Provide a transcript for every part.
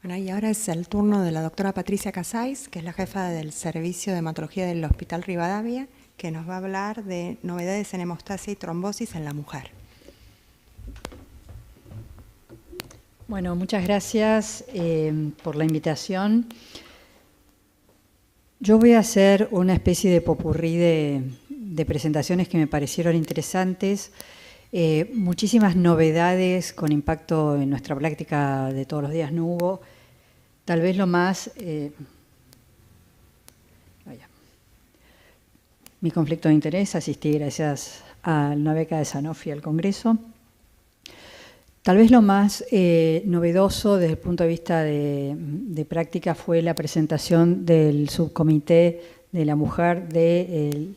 Bueno, y ahora es el turno de la doctora Patricia Casais, que es la jefa del Servicio de Hematología del Hospital Rivadavia, que nos va a hablar de novedades en hemostasia y trombosis en la mujer. Bueno, muchas gracias por la invitación. Yo voy a hacer una especie de popurrí de presentaciones que me parecieron interesantes, muchísimas novedades con impacto en nuestra práctica de todos los días no hubo. Tal vez lo más... mi conflicto de interés, asistí gracias a una beca de Sanofi al Congreso. Tal vez lo más novedoso desde el punto de vista de práctica fue la presentación del subcomité de la mujer de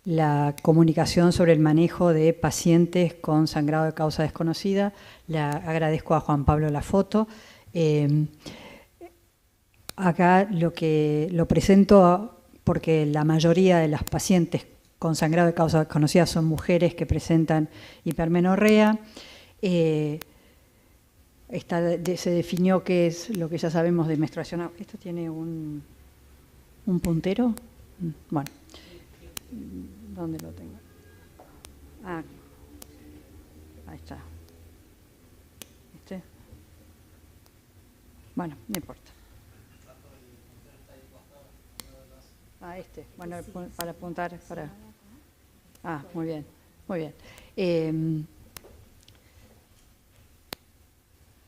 la comunicación sobre el manejo de pacientes con sangrado de causa desconocida. Le agradezco a Juan Pablo la foto. Acá lo presento porque la mayoría de las pacientes con sangrado de causa desconocida son mujeres que presentan hipermenorrea. Se definió qué es lo que ya sabemos de menstruación. ¿Esto tiene un puntero? Bueno, ¿dónde lo tengo? Ah, ahí está. ¿Este? Bueno, no importa. Bueno, para apuntar, para... Ah, muy bien, muy bien.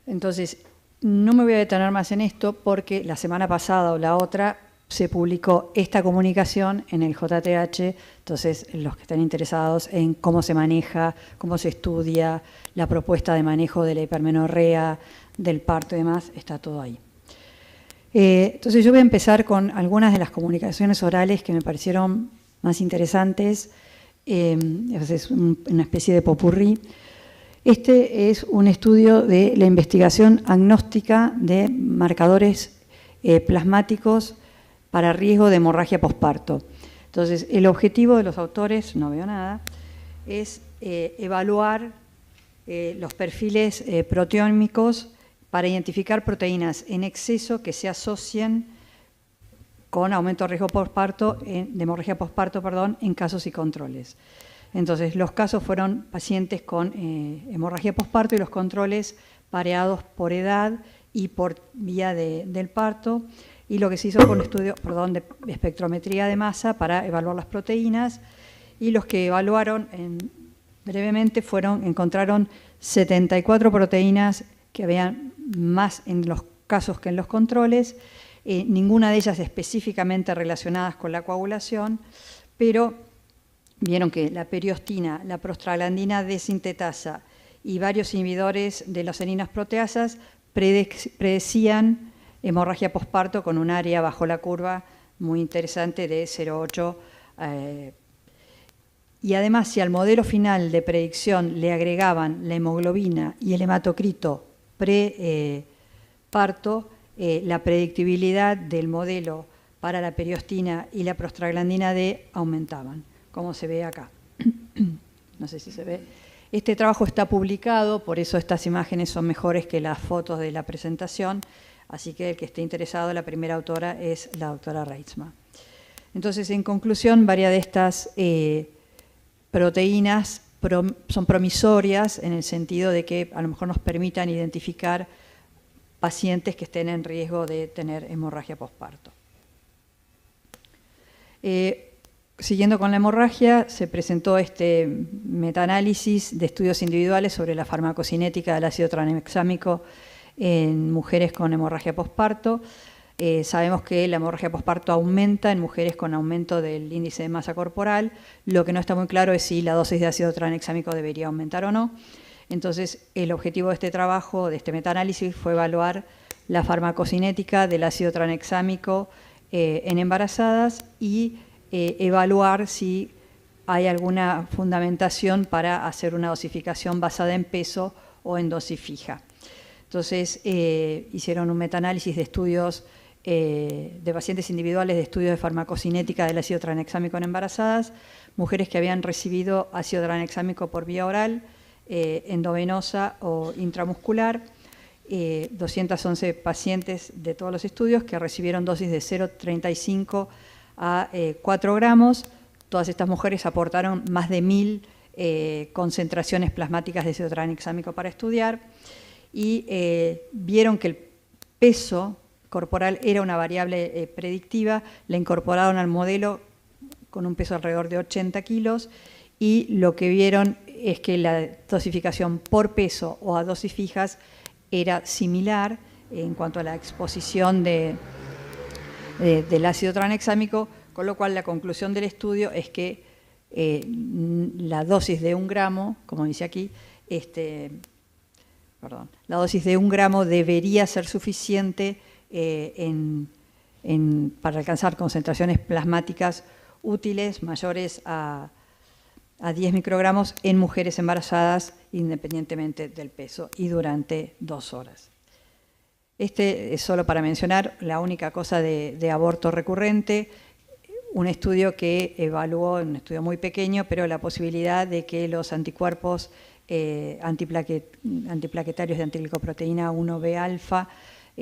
Entonces, no me voy a detener más en esto porque la semana pasada o la otra se publicó esta comunicación en el JTH, entonces los que están interesados en cómo se maneja, cómo se estudia, la propuesta de manejo de la hipermenorrea, del parto y demás, está todo ahí. Entonces yo voy a empezar con algunas de las comunicaciones orales que me parecieron más interesantes, es una especie de popurrí. Este es un estudio de la investigación agnóstica de marcadores plasmáticos para riesgo de hemorragia posparto. Entonces, el objetivo de los autores, no veo nada, es evaluar los perfiles proteómicos para identificar proteínas en exceso que se asocien con aumento de riesgo posparto, de hemorragia posparto, en casos y controles. Entonces, los casos fueron pacientes con hemorragia posparto y los controles pareados por edad y por vía del parto. Y lo que se hizo fue un estudio de espectrometría de masa para evaluar las proteínas. Y los que evaluaron brevemente encontraron 74 proteínas que habían más en los casos que en los controles, ninguna de ellas específicamente relacionadas con la coagulación, pero vieron que la periostina, la prostaglandina desintetasa y varios inhibidores de las leuceminas proteasas predecían hemorragia posparto con un área bajo la curva muy interesante de 0,8. Y además, si al modelo final de predicción le agregaban la hemoglobina y el hematocrito pre-parto, la predictibilidad del modelo para la periostina y la prostaglandina D aumentaban, como se ve acá. No sé si se ve. Este trabajo está publicado, por eso estas imágenes son mejores que las fotos de la presentación, así que el que esté interesado, la primera autora es la doctora Reitsma. Entonces, en conclusión, varias de estas proteínas son promisorias en el sentido de que a lo mejor nos permitan identificar pacientes que estén en riesgo de tener hemorragia posparto. Siguiendo con la hemorragia, se presentó este metaanálisis de estudios individuales sobre la farmacocinética del ácido tranexámico en mujeres con hemorragia posparto. Sabemos que la hemorragia posparto aumenta en mujeres con aumento del índice de masa corporal. Lo que no está muy claro es si la dosis de ácido tranexámico debería aumentar o no. Entonces, el objetivo de este trabajo, de este metaanálisis, fue evaluar la farmacocinética del ácido tranexámico en embarazadas y evaluar si hay alguna fundamentación para hacer una dosificación basada en peso o en dosis fija. Entonces, hicieron un metaanálisis de estudios de pacientes individuales de estudios de farmacocinética del ácido tranexámico en embarazadas, mujeres que habían recibido ácido tranexámico por vía oral, endovenosa o intramuscular, 211 pacientes de todos los estudios que recibieron dosis de 0,35 a 4 gramos. Todas estas mujeres aportaron más de 1000 concentraciones plasmáticas de ácido tranexámico para estudiar y vieron que el peso corporal era una variable predictiva, la incorporaron al modelo con un peso alrededor de 80 kilos y lo que vieron es que la dosificación por peso o a dosis fijas era similar en cuanto a la exposición del ácido tranexámico, con lo cual la conclusión del estudio es que la dosis de 1 gramo, como dice aquí, la dosis de 1 gramo debería ser suficiente para alcanzar concentraciones plasmáticas útiles mayores a 10 microgramos en mujeres embarazadas independientemente del peso y durante 2 horas. Este es solo para mencionar la única cosa de aborto recurrente, un estudio que evaluó, un estudio muy pequeño, pero la posibilidad de que los anticuerpos antiplaquetarios de antiglicoproteína 1B alfa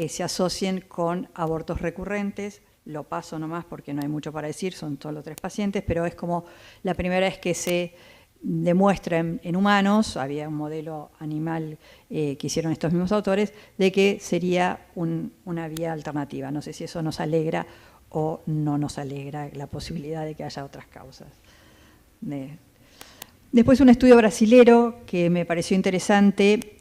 se asocien con abortos recurrentes. Lo paso nomás porque no hay mucho para decir, son solo 3 pacientes, pero es como la primera vez que se demuestra en humanos, había un modelo animal que hicieron estos mismos autores, de que sería una vía alternativa. No sé si eso nos alegra o no nos alegra la posibilidad de que haya otras causas. Después un estudio brasilero que me pareció interesante,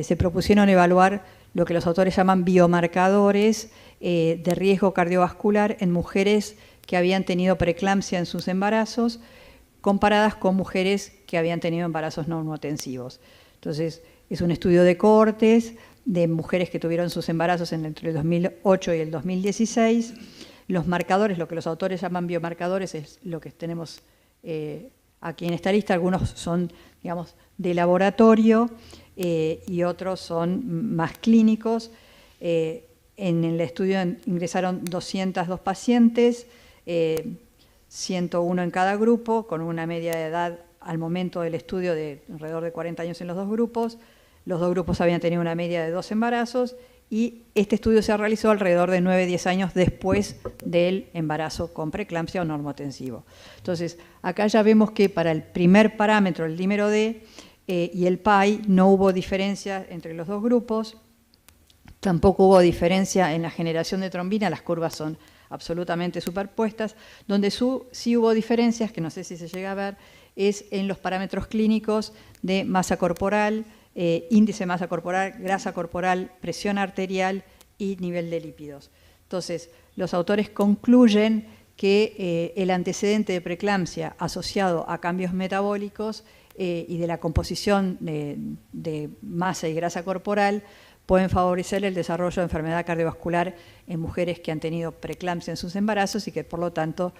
se propusieron evaluar lo que los autores llaman biomarcadores de riesgo cardiovascular en mujeres que habían tenido preeclampsia en sus embarazos, comparadas con mujeres que habían tenido embarazos no normotensivos. Entonces, es un estudio de cohortes de mujeres que tuvieron sus embarazos entre el 2008 y el 2016. Los marcadores, lo que los autores llaman biomarcadores, es lo que tenemos aquí en esta lista. Algunos son, digamos, de laboratorio y otros son más clínicos. En el estudio ingresaron 202 pacientes, 101 en cada grupo, con una media de edad al momento del estudio de alrededor de 40 años en los 2 grupos. Los 2 grupos habían tenido una media de 2 embarazos y este estudio se realizó alrededor de 9-10 años después del embarazo con preeclampsia o normotensivo. Entonces, acá ya vemos que para el primer parámetro, el dímero D y el PAI, no hubo diferencia entre los 2 grupos. Tampoco hubo diferencia en la generación de trombina, las curvas son absolutamente superpuestas. Donde sí hubo diferencias, que no sé si se llega a ver, es en los parámetros clínicos de masa corporal, índice de masa corporal, grasa corporal, presión arterial y nivel de lípidos. Entonces, los autores concluyen que el antecedente de preeclampsia asociado a cambios metabólicos y de la composición de masa y grasa corporal pueden favorecer el desarrollo de enfermedad cardiovascular en mujeres que han tenido preeclampsia en sus embarazos y que por lo tanto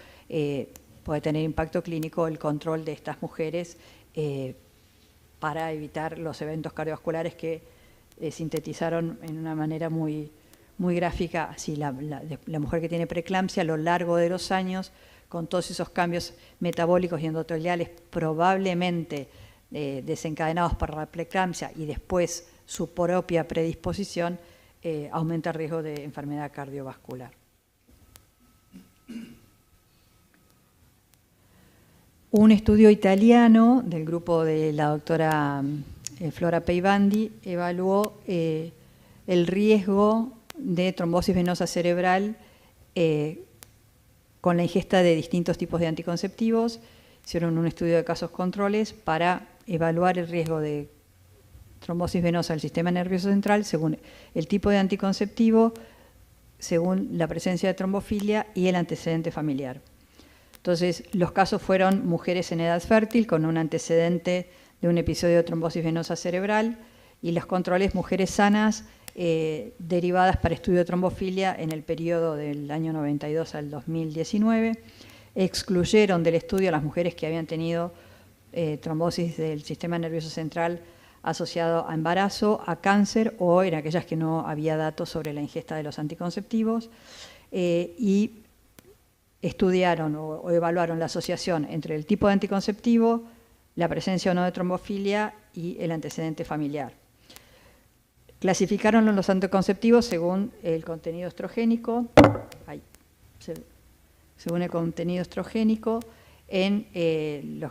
puede tener impacto clínico el control de estas mujeres para evitar los eventos cardiovasculares que sintetizaron en una manera muy gráfica. Así, la mujer que tiene preeclampsia a lo largo de los años, con todos esos cambios metabólicos y endoteliales probablemente desencadenados por la preeclampsia y después su propia predisposición, aumenta el riesgo de enfermedad cardiovascular. Un estudio italiano del grupo de la doctora Flora Peibandi evaluó el riesgo de trombosis venosa cerebral con la ingesta de distintos tipos de anticonceptivos. Hicieron un estudio de casos controles para evaluar el riesgo de trombosis venosa del sistema nervioso central según el tipo de anticonceptivo, según la presencia de trombofilia y el antecedente familiar. Entonces, los casos fueron mujeres en edad fértil con un antecedente de un episodio de trombosis venosa cerebral y los controles mujeres sanas derivadas para estudio de trombofilia en el periodo del año 92 al 2019. Excluyeron del estudio a las mujeres que habían tenido trombosis del sistema nervioso central asociado a embarazo, a cáncer o en aquellas que no había datos sobre la ingesta de los anticonceptivos y estudiaron o evaluaron la asociación entre el tipo de anticonceptivo, la presencia o no de trombofilia y el antecedente familiar. Clasificaron los anticonceptivos según el contenido estrogénico, según el contenido estrogénico en los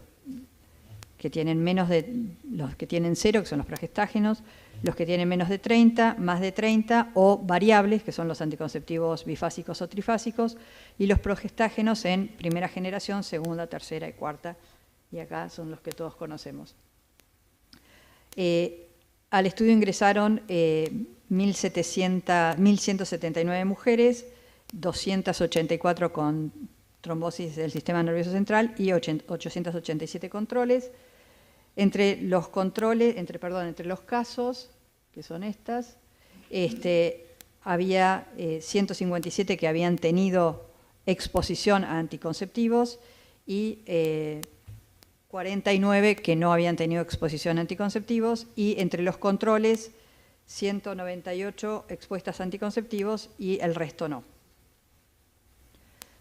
que tienen los que tienen 0, que son los progestágenos, los que tienen menos de 30, más de 30 o variables, que son los anticonceptivos bifásicos o trifásicos, y los progestágenos en primera generación, segunda, tercera y cuarta, y acá son los que todos conocemos. Al estudio ingresaron 1.179 mujeres, 284 con trombosis del sistema nervioso central y 887 controles. Entre los casos, que son estas, había 157 que habían tenido exposición a anticonceptivos y 49 que no habían tenido exposición a anticonceptivos, y entre los controles 198 expuestas a anticonceptivos y el resto no.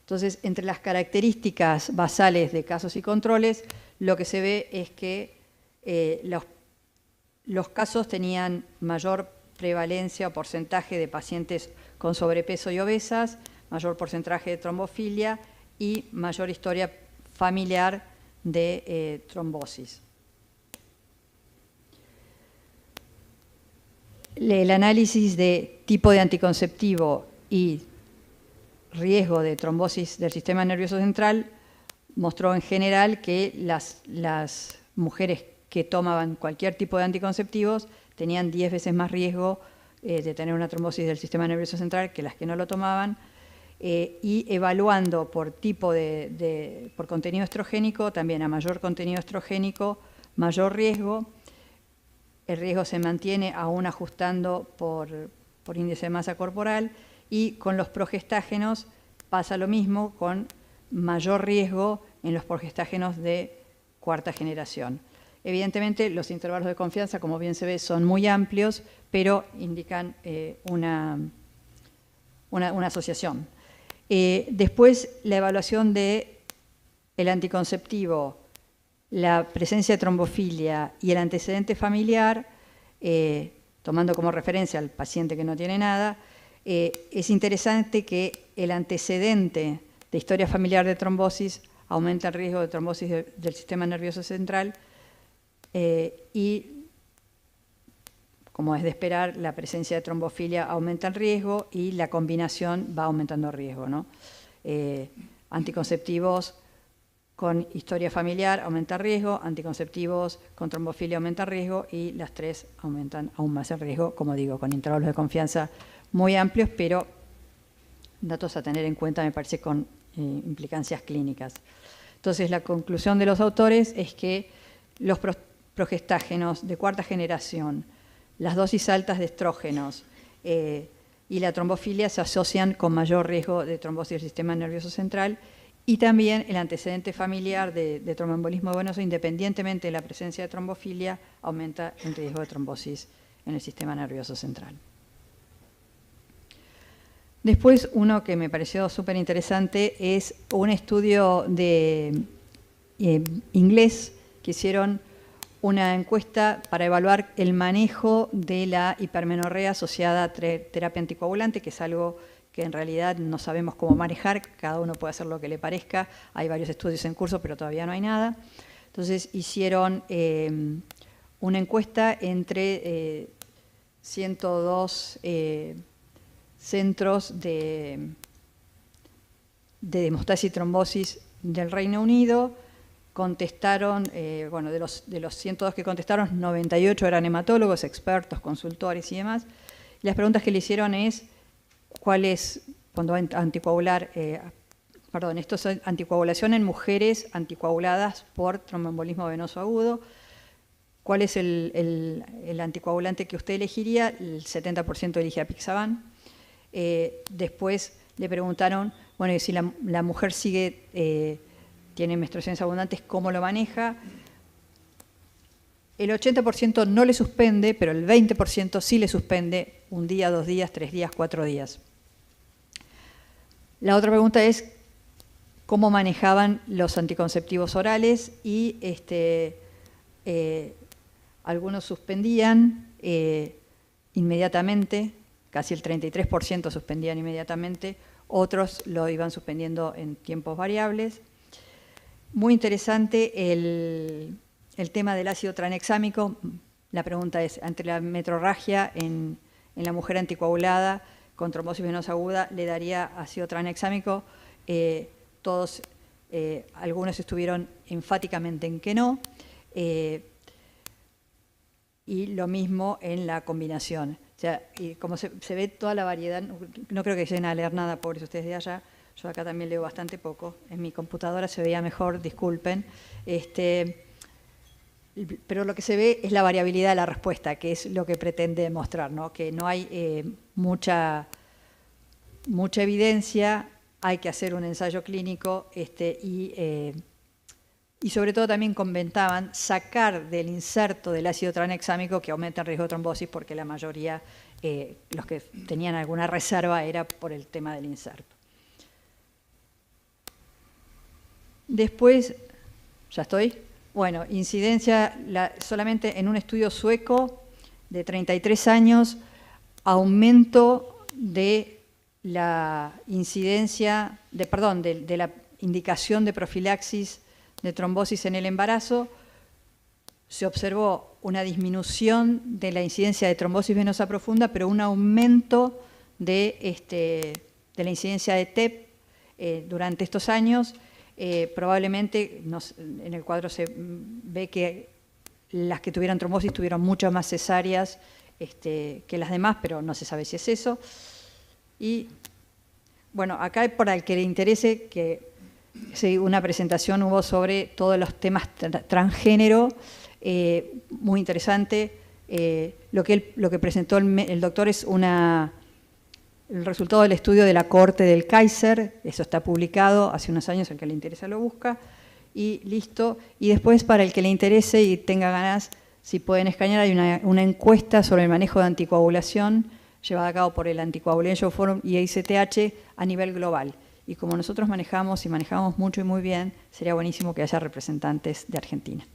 Entonces, entre las características basales de casos y controles, lo que se ve es que los casos tenían mayor prevalencia o porcentaje de pacientes con sobrepeso y obesas, mayor porcentaje de trombofilia y mayor historia familiar de trombosis. El análisis de tipo de anticonceptivo y riesgo de trombosis del sistema nervioso central mostró en general que las mujeres que tomaban cualquier tipo de anticonceptivos tenían 10 veces más riesgo de tener una trombosis del sistema nervioso central que las que no lo tomaban. Y evaluando por tipo por contenido estrogénico, también a mayor contenido estrogénico, mayor riesgo. El riesgo se mantiene aún ajustando por índice de masa corporal, y con los progestágenos pasa lo mismo, con mayor riesgo en los progestágenos de cuarta generación. Evidentemente, los intervalos de confianza, como bien se ve, son muy amplios, pero indican una asociación. Después, la evaluación del anticonceptivo, la presencia de trombofilia y el antecedente familiar, tomando como referencia al paciente que no tiene nada, es interesante que el antecedente de historia familiar de trombosis aumenta el riesgo de trombosis del sistema nervioso central y, como es de esperar, la presencia de trombofilia aumenta el riesgo y la combinación va aumentando el riesgo, ¿no? Anticonceptivos con historia familiar aumenta el riesgo, anticonceptivos con trombofilia aumenta el riesgo, y las tres aumentan aún más el riesgo, como digo, con intervalos de confianza muy amplios, pero datos a tener en cuenta, me parece, con implicancias clínicas. Entonces, la conclusión de los autores es que los progestágenos de cuarta generación, las dosis altas de estrógenos y la trombofilia se asocian con mayor riesgo de trombosis del sistema nervioso central, y también el antecedente familiar de tromboembolismo venoso, independientemente de la presencia de trombofilia, aumenta el riesgo de trombosis en el sistema nervioso central. Después, uno que me pareció súper interesante es un estudio de inglés que hicieron una encuesta para evaluar el manejo de la hipermenorrea asociada a terapia anticoagulante, que es algo que en realidad no sabemos cómo manejar, cada uno puede hacer lo que le parezca, hay varios estudios en curso, pero todavía no hay nada. Entonces hicieron una encuesta entre 102 centros de hemostasis y trombosis del Reino Unido. Contestaron, bueno, de los 102 que contestaron, 98 eran hematólogos, expertos, consultores y demás. Las preguntas que le hicieron es, ¿cuál es, cuando va a anticoagular, esto es anticoagulación en mujeres anticoaguladas por tromboembolismo venoso agudo? ¿Cuál es el anticoagulante que usted elegiría? El 70% elige apixaban. Después le preguntaron, bueno, si la mujer tiene menstruaciones abundantes, ¿cómo lo maneja? El 80% no le suspende, pero el 20% sí le suspende 1 día, 2 días, 3 días, 4 días. La otra pregunta es cómo manejaban los anticonceptivos orales, y algunos suspendían, inmediatamente, casi el 33% suspendían inmediatamente, otros lo iban suspendiendo en tiempos variables. Muy interesante el tema del ácido tranexámico. La pregunta es, entre la metrorragia en la mujer anticoagulada con trombosis venosa aguda, ¿le daría ácido tranexámico? Algunos estuvieron enfáticamente en que no, y lo mismo en la combinación. O sea, y como se ve toda la variedad, no creo que lleguen a leer nada, pobres ustedes de allá, yo acá también leo bastante poco, en mi computadora se veía mejor, disculpen, pero lo que se ve es la variabilidad de la respuesta, que es lo que pretende demostrar, ¿no? Que no hay mucha evidencia, hay que hacer un ensayo clínico y sobre todo también comentaban sacar del inserto del ácido tranexámico que aumenta el riesgo de trombosis porque la mayoría, los que tenían alguna reserva, era por el tema del inserto. Después, ¿ya estoy? Bueno, incidencia, solamente en un estudio sueco de 33 años, aumento de la incidencia, de la indicación de profilaxis de trombosis en el embarazo. Se observó una disminución de la incidencia de trombosis venosa profunda, pero un aumento de la incidencia de TEP durante estos años. Probablemente en el cuadro se ve que las que tuvieron trombosis tuvieron muchas más cesáreas que las demás, pero no se sabe si es eso. Y bueno, acá para el que le interese, que una presentación hubo sobre todos los temas transgénero, muy interesante. Lo que presentó el doctor es el resultado del estudio de la cohorte del Kaiser, eso está publicado hace unos años, el que le interesa lo busca, y listo. Y después, para el que le interese y tenga ganas, si pueden escanear, hay una encuesta sobre el manejo de anticoagulación llevada a cabo por el Anticoagulation Forum y ICTH a nivel global. Y como nosotros manejamos mucho y muy bien, sería buenísimo que haya representantes de Argentina.